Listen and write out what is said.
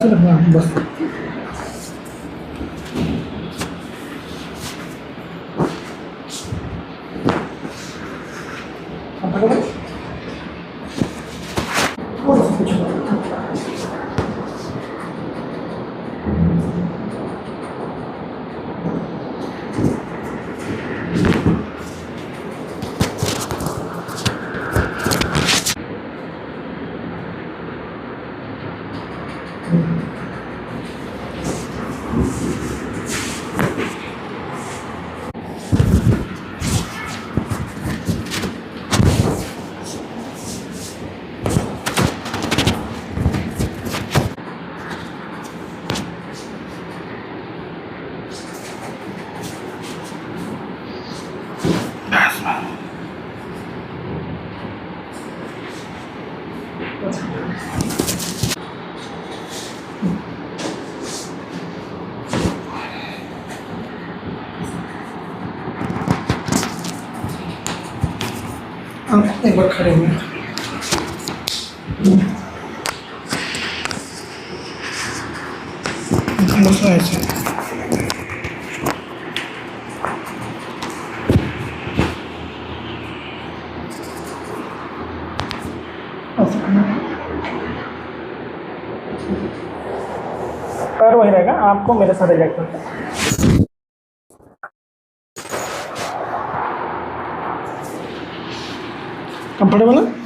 हाँ, बस अब पकड़ो। थोड़ा सा पीछे आप एक बार खड़े हुए बस ऐसे पैर वही रहेगा, आपको मेरे साथ एडजस्ट करना है। कंफर्टेबल है।